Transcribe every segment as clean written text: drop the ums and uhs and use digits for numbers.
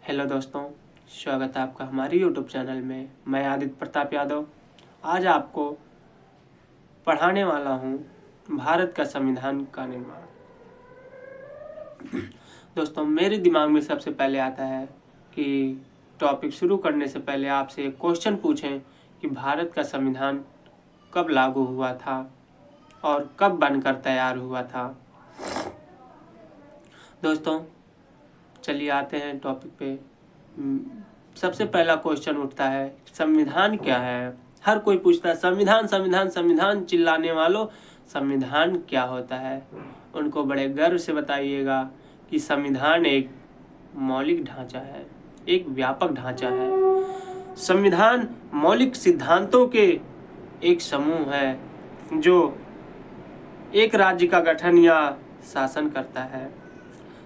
Hello दोस्तों, स्वागत है आपका हमारे यूट्यूब चैनल में। मैं आदित्य प्रताप यादव आज आपको पढ़ाने वाला हूँ भारत का संविधान का निर्माण। दोस्तों, मेरे दिमाग में सबसे पहले आता है कि टॉपिक शुरू करने से पहले आपसे एक क्वेश्चन पूछें कि भारत का संविधान कब लागू हुआ था और कब बनकर तैयार हुआ था। दोस्तों, चलिए आते हैं टॉपिक पे। सबसे पहला क्वेश्चन उठता है, संविधान क्या है। हर कोई पूछता है संविधान संविधान संविधान, चिल्लाने वालों संविधान क्या होता है। उनको बड़े गर्व से बताइएगा कि संविधान एक मौलिक ढांचा है, एक व्यापक ढांचा है। संविधान मौलिक सिद्धांतों के एक समूह है जो एक राज्य का गठन या शासन करता है।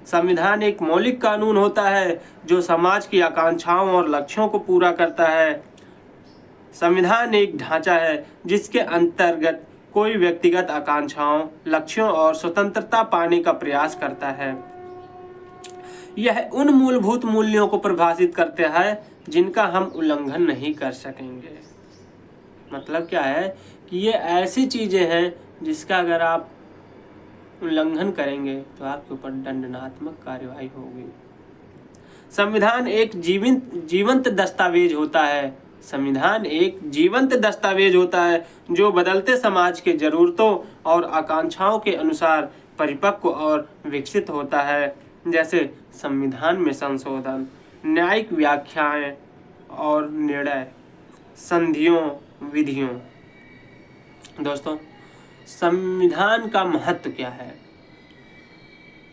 संविधान एक मौलिक कानून होता है जो समाज की आकांक्षाओं और लक्ष्यों को पूरा करता है। संविधान एक ढांचा है जिसके अंतर्गत कोई व्यक्तिगत आकांक्षाओं, लक्ष्यों और स्वतंत्रता पाने का प्रयास करता है। यह उन मूलभूत मूल्यों को परिभाषित करता है जिनका हम उल्लंघन नहीं कर सकेंगे। मतलब क्या है कि ये ऐसी चीजें हैं जिसका अगर आप उल्लंघन करेंगे तो आपके ऊपर दंडात्मक कार्यवाही होगी। संविधान एक जीवंत दस्तावेज होता है। संविधान एक जीवंत दस्तावेज होता है जो बदलते समाज के जरूरतों और आकांक्षाओं के अनुसार परिपक्व और विकसित होता है। जैसे संविधान में संशोधन, न्यायिक व्याख्याएं और निर्णय, संधियों, विधियों। दोस्तों, संविधान का महत्व क्या है।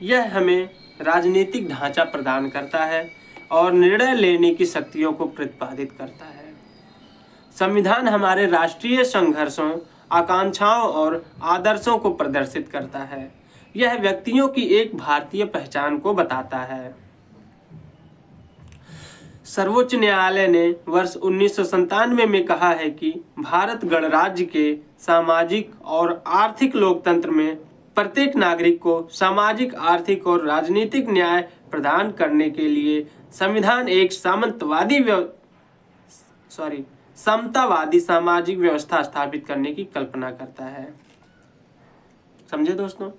यह हमें राजनीतिक ढांचा प्रदान करता है और निर्णय लेने की शक्तियों को प्रतिपादित करता है। संविधान हमारे राष्ट्रीय संघर्षों, आकांक्षाओं और आदर्शों को प्रदर्शित करता है। यह व्यक्तियों की एक भारतीय पहचान को बताता है। सर्वोच्च न्यायालय ने वर्ष 1997 में कहा है कि भारत गणराज्य के सामाजिक और आर्थिक लोकतंत्र में प्रत्येक नागरिक को सामाजिक, आर्थिक और राजनीतिक न्याय प्रदान करने के लिए संविधान एक समतावादी सामाजिक व्यवस्था स्थापित करने की कल्पना करता है। समझे दोस्तों,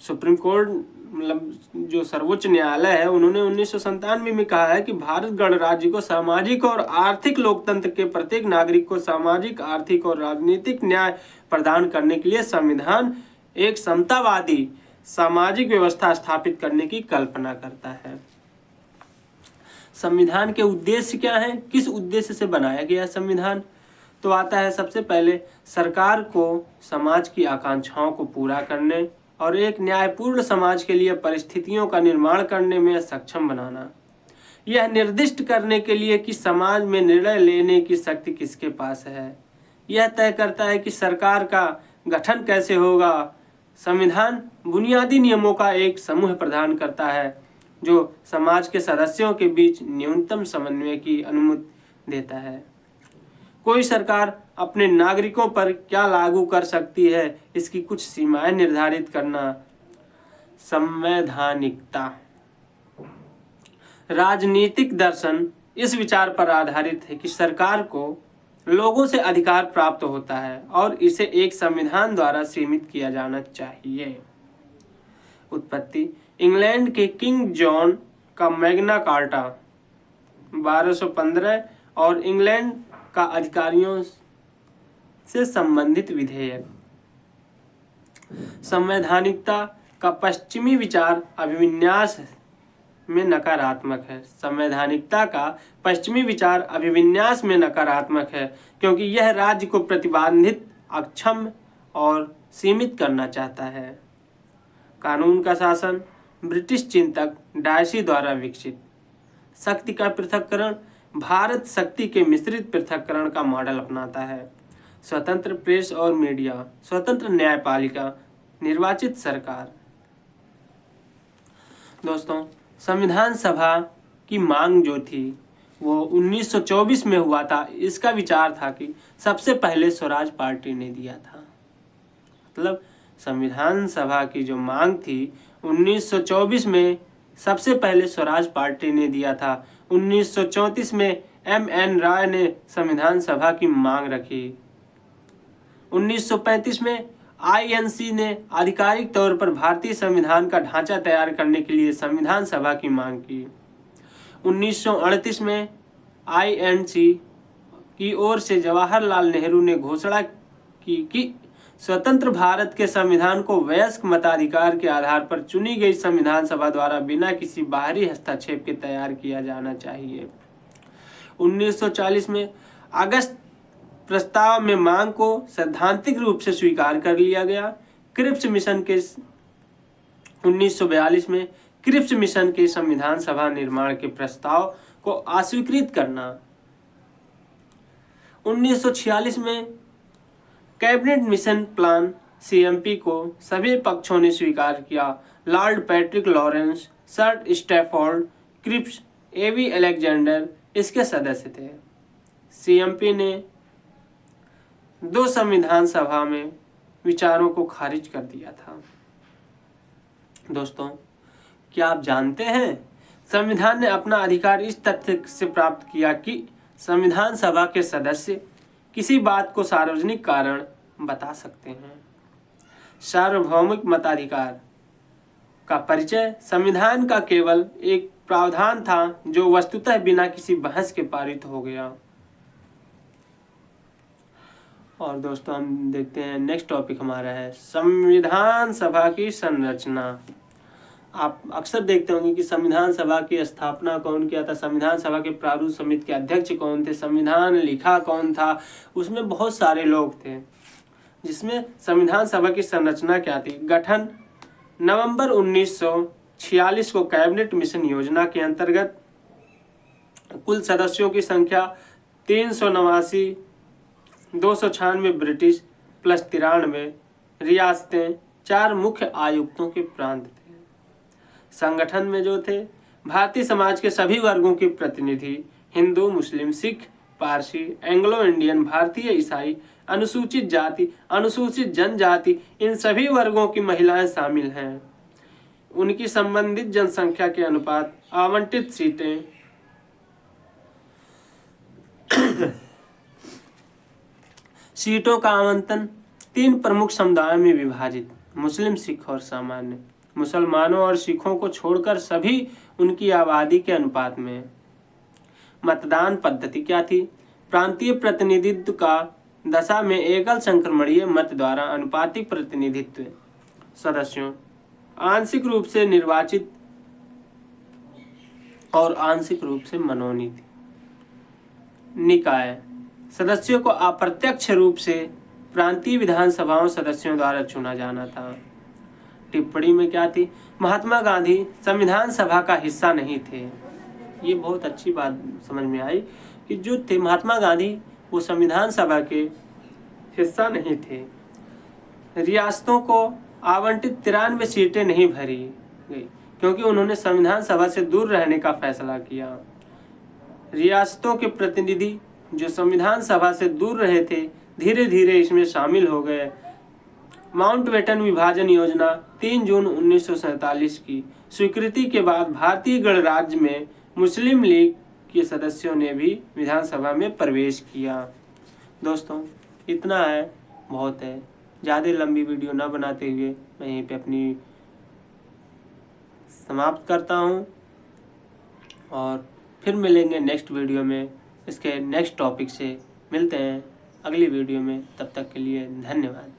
सुप्रीम कोर्ट मतलब जो सर्वोच्च न्यायालय है उन्होंने 1997 में कहा है कि भारत गणराज्य को सामाजिक और आर्थिक लोकतंत्र के प्रत्येक नागरिक को सामाजिक, आर्थिक और राजनीतिक न्याय प्रदान करने के लिए संविधान एक समतावादी सामाजिक व्यवस्था स्थापित करने की कल्पना करता है। संविधान के उद्देश्य क्या हैं, किस उद्देश्य से बनाया गया संविधान, तो आता है सबसे पहले सरकार को समाज की आकांक्षाओं को पूरा करने और एक न्यायपूर्ण समाज के लिए परिस्थितियों का निर्माण करने में सक्षम बनाना। यह निर्दिष्ट करने के लिए कि समाज में निर्णय लेने की शक्ति किसके पास है। यह तय करता है कि सरकार का गठन कैसे होगा। संविधान बुनियादी नियमों का एक समूह प्रदान करता है जो समाज के सदस्यों के बीच न्यूनतम समन्वय की अनुमति देता है। कोई सरकार अपने नागरिकों पर क्या लागू कर सकती है, इसकी कुछ सीमाएं निर्धारित करना। संवैधानिकता राजनीतिक दर्शन इस विचार पर आधारित है कि सरकार को लोगों से अधिकार प्राप्त होता है और इसे एक संविधान द्वारा सीमित किया जाना चाहिए। उत्पत्ति इंग्लैंड के किंग जॉन का मैग्ना कार्टा 1215 और इंग्लैंड का अधिकारियों से संबंधित विधेयक। संवैधानिकता का पश्चिमी विचार अभिविन्यास में नकारात्मक है। संवैधानिकता का पश्चिमी विचार अभिविन्यास में नकारात्मक है क्योंकि यह राज्य को प्रतिबंधित, अक्षम और सीमित करना चाहता है। कानून का शासन ब्रिटिश चिंतक डायसी द्वारा विकसित। शक्ति का पृथक्करण भारत शक्ति के मिश्रित पृथक्करण का मॉडल अपनाता है। स्वतंत्र प्रेस और मीडिया, स्वतंत्र न्यायपालिका, निर्वाचित सरकार। दोस्तों, संविधान सभा की मांग जो थी वो 1924 में हुआ था। इसका विचार था कि सबसे पहले स्वराज पार्टी ने दिया था। मतलब संविधान सभा की जो मांग थी 1924 में सबसे पहले स्वराज पार्टी ने दिया था। 1934 में M.N. राय ने संविधान सभा की मांग रखी। 1935 में INC ने आधिकारिक तौर पर भारतीय संविधान का ढांचा तैयार करने के लिए संविधान सभा की मांग की। 1938 में INC की ओर से जवाहरलाल नेहरू ने घोषणा की कि स्वतंत्र भारत के संविधान को वयस्क मताधिकार के आधार पर चुनी गई संविधान सभा द्वारा बिना किसी बाहरी हस्तक्षेप के तैयार किया जाना चाहिए। 1940 में अगस्त प्रस्ताव में मांग को सैद्धांतिक रूप से स्वीकार कर लिया गया। क्रिप्स मिशन के 1942 में क्रिप्स मिशन के संविधान सभा निर्माण के प्रस्ताव को अस्वीकृत करना। 1946 में कैबिनेट मिशन प्लान CMP को सभी पक्षों ने स्वीकार किया। Lord Patrick Lawrence, sir Stafford Cripps, A.V. Alexander इसके सदस्य थे। CMP ने 2 संविधान सभा में विचारों को खारिज कर दिया था। दोस्तों, क्या आप जानते हैं संविधान ने अपना अधिकार इस तथ्य से प्राप्त किया कि संविधान सभा के सदस्य किसी बात को सार्वजनिक कारण बता सकते हैं। सार्वभौमिक मताधिकार का परिचय संविधान का केवल एक प्रावधान था जो वस्तुतः बिना किसी बहस के पारित हो गया। और दोस्तों, हम देखते हैं नेक्स्ट टॉपिक हमारा है संविधान सभा की संरचना। आप अक्सर देखते होंगे कि संविधान सभा की स्थापना कौन किया था, संविधान सभा के प्रारूप समिति के अध्यक्ष कौन थे, संविधान लिखा कौन था। उसमें बहुत सारे लोग थे। जिसमें संविधान सभा की संरचना क्या थी। गठन नवंबर 1946 को कैबिनेट मिशन योजना के अंतर्गत। कुल सदस्यों की संख्या 389, 296 ब्रिटिश प्लस 93 रियासतें, 4 मुख्य आयुक्तों के प्रांत थे। संगठन में जो थे भारतीय समाज के सभी वर्गों के प्रतिनिधि, हिंदू, मुस्लिम, सिख, पारसी, एंग्लो इंडियन, भारतीय ईसाई, अनुसूचित जाति, अनुसूचित जनजाति, इन सभी वर्गों की महिलाएं शामिल हैं। उनकी संबंधित जनसंख्या के अनुपात, आवंटित सीटें, सीटों का आवंटन 3 प्रमुख समुदायों में विभाजित, मुस्लिम, सिख और सामान्य। मुसलमानों और सिखों को छोड़कर सभी उनकी आबादी के अनुपात में। मतदान पद्धति क्या थी। प्रांतीय प्रतिनिधित्व का दशा में एकल संक्रमणीय मत द्वारा अनुपातिक प्रतिनिधित्व। सदस्यों आंशिक रूप से निर्वाचित और आंशिक रूप से मनोनीत। निकाय सदस्यों को अप्रत्यक्ष रूप से प्रांतीय विधानसभाओं सदस्यों द्वारा चुना जाना था। टिप्पणी में क्या थी। महात्मा गांधी संविधान सभा का हिस्सा नहीं थे। ये बहुत अच्छी बात समझ में आई कि जो थे महात्मा गांधी वो संविधान सभा के हिस्सा नहीं थे। रियासतों को आवंटित 93 सीटें नहीं भरी गई क्योंकि उन्होंने संविधान सभा से दूर रहने का फैसला किया। रियासतों के प्रतिनिधि जो संविधान सभा से दूर रहे थे धीरे धीरे इसमें शामिल हो गए। माउंटबेटन विभाजन योजना 3 जून 1947 की स्वीकृति के बाद भारतीय गणराज्य में मुस्लिम लीग के सदस्यों ने भी विधानसभा में प्रवेश किया। दोस्तों, इतना है, बहुत है। ज़्यादा लंबी वीडियो ना बनाते हुए मैं यहीं पे अपनी समाप्त करता हूँ और फिर मिलेंगे नेक्स्ट वीडियो में। इसके नेक्स्ट टॉपिक से मिलते हैं अगली वीडियो में। तब तक के लिए धन्यवाद।